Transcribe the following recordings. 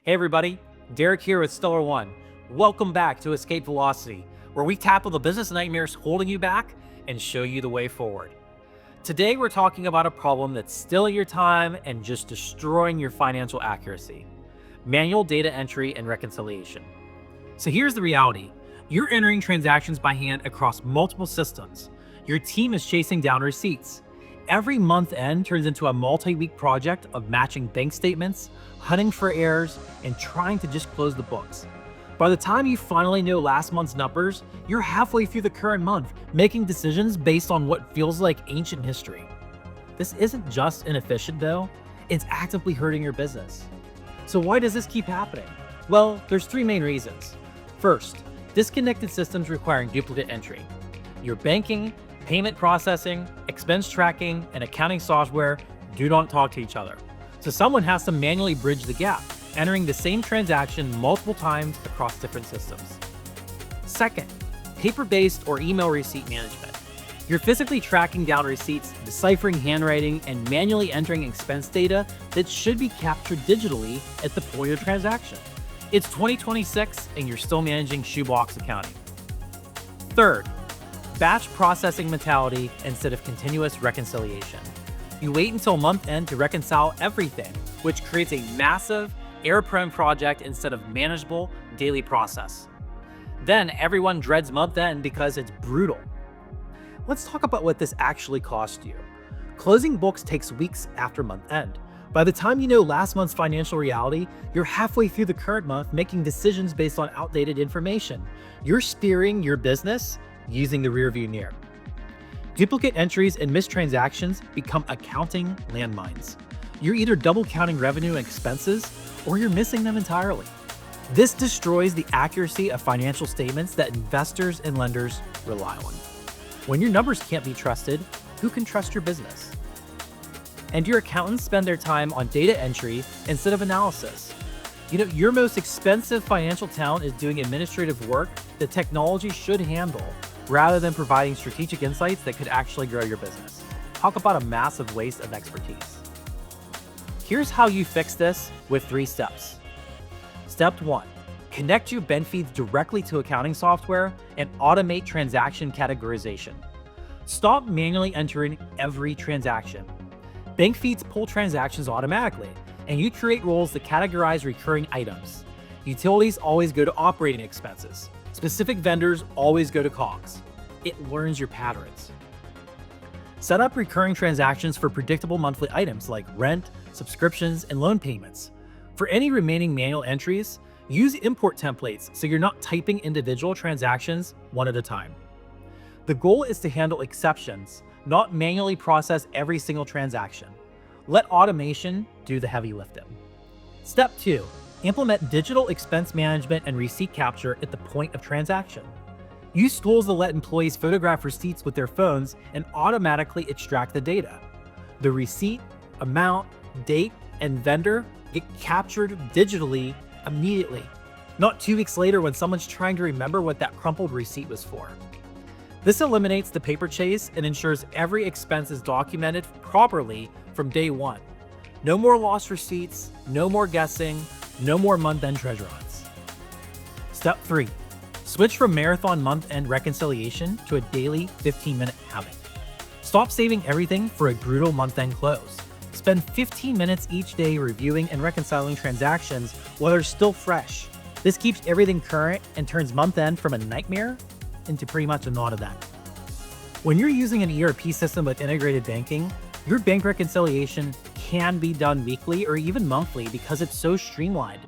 Hey everybody, Derek here with Stellar One. Welcome back to Escape Velocity, where we tackle the business nightmares holding you back and show you the way forward. Today we're talking about a problem that's stealing your time and just destroying your financial accuracy: manual data entry and reconciliation. So here's the reality. You're entering transactions by hand across multiple systems. Your team is chasing down receipts. Every month end turns into a multi-week project of matching bank statements, hunting for errors, and trying to just close the books. By the time you finally know last month's numbers, you're halfway through the current month, making decisions based on what feels like ancient history. This isn't just inefficient though, it's actively hurting your business. So why does this keep happening? Well, there's three main reasons. First, disconnected systems requiring duplicate entry. Your banking, payment processing, expense tracking, and accounting software do not talk to each other. So someone has to manually bridge the gap, entering the same transaction multiple times across different systems. Second, paper-based or email receipt management. You're physically tracking down receipts, deciphering handwriting, and manually entering expense data that should be captured digitally at the point of transaction. It's 2026 and you're still managing shoebox accounting. Third, batch processing mentality instead of continuous reconciliation. You wait until month end to reconcile everything, which creates a massive, error-prone project instead of manageable daily process. Then everyone dreads month end because it's brutal. Let's talk about what this actually cost you. Closing books takes weeks after month end. By the time you know last month's financial reality, you're halfway through the current month making decisions based on outdated information. You're steering your business using the rearview mirror. Duplicate entries and missed transactions become accounting landmines. You're either double counting revenue and expenses, or you're missing them entirely. This destroys the accuracy of financial statements that investors and lenders rely on. When your numbers can't be trusted, who can trust your business? And your accountants spend their time on data entry instead of analysis. Your most expensive financial talent is doing administrative work that technology should handle, rather than providing strategic insights that could actually grow your business. Talk about a massive waste of expertise. Here's how you fix this with 3 steps. Step 1, connect your bank feeds directly to accounting software and automate transaction categorization. Stop manually entering every transaction. Bank feeds pull transactions automatically, and you create roles that categorize recurring items. Utilities always go to operating expenses. Specific vendors always go to COGS. It learns your patterns. Set up recurring transactions for predictable monthly items like rent, subscriptions, and loan payments. For any remaining manual entries, use import templates so you're not typing individual transactions one at a time. The goal is to handle exceptions, not manually process every single transaction. Let automation do the heavy lifting. Step 2. Implement digital expense management and receipt capture at the point of transaction. Use tools that let employees photograph receipts with their phones and automatically extract the data. The receipt, amount, date, and vendor get captured digitally immediately, not 2 weeks later when someone's trying to remember what that crumpled receipt was for. This eliminates the paper chase and ensures every expense is documented properly from day one. No more lost receipts, no more guessing, no more month-end treasure hunts. Step 3. Switch from marathon month-end reconciliation to a daily 15-minute habit. Stop saving everything for a brutal month-end close. Spend 15 minutes each day reviewing and reconciling transactions while they're still fresh. This keeps everything current and turns month-end from a nightmare into pretty much a non-event. When you're using an ERP system with integrated banking, your bank reconciliation can be done weekly or even monthly because it's so streamlined.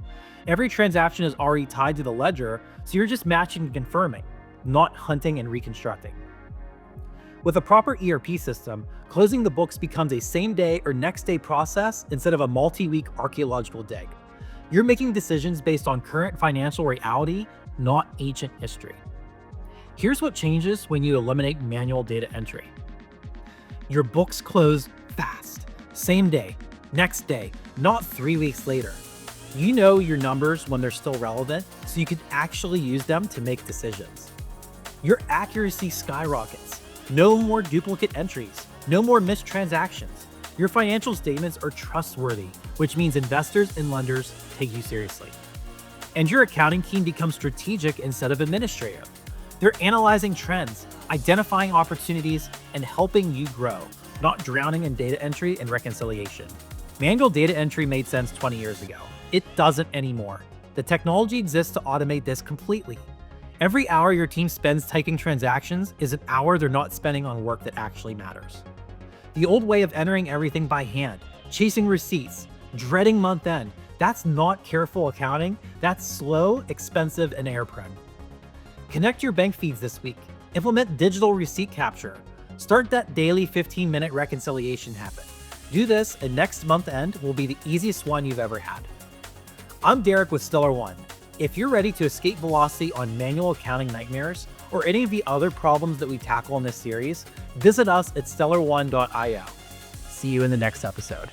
Every transaction is already tied to the ledger, so you're just matching and confirming, not hunting and reconstructing. With a proper ERP system, closing the books becomes a same-day or next-day process instead of a multi-week archaeological dig. You're making decisions based on current financial reality, not ancient history. Here's what changes when you eliminate manual data entry. Your books close fast, same day, next day, not 3 weeks later. You know your numbers when they're still relevant, so you can actually use them to make decisions. Your accuracy skyrockets. No more duplicate entries, no more missed transactions. Your financial statements are trustworthy, which means investors and lenders take you seriously. And your accounting team becomes strategic instead of administrative. They're analyzing trends, identifying opportunities, and helping you grow, not drowning in data entry and reconciliation. Manual data entry made sense 20 years ago. It doesn't anymore. The technology exists to automate this completely. Every hour your team spends typing transactions is an hour they're not spending on work that actually matters. The old way of entering everything by hand, chasing receipts, dreading month end, that's not careful accounting, that's slow, expensive, and error-prone. Connect your bank feeds this week. Implement digital receipt capture. Start that daily 15-minute reconciliation habit. Do this, and next month end will be the easiest one you've ever had. I'm Derek with Stellar One. If you're ready to escape velocity on manual accounting nightmares, or any of the other problems that we tackle in this series, visit us at stellar1.io. See you in the next episode.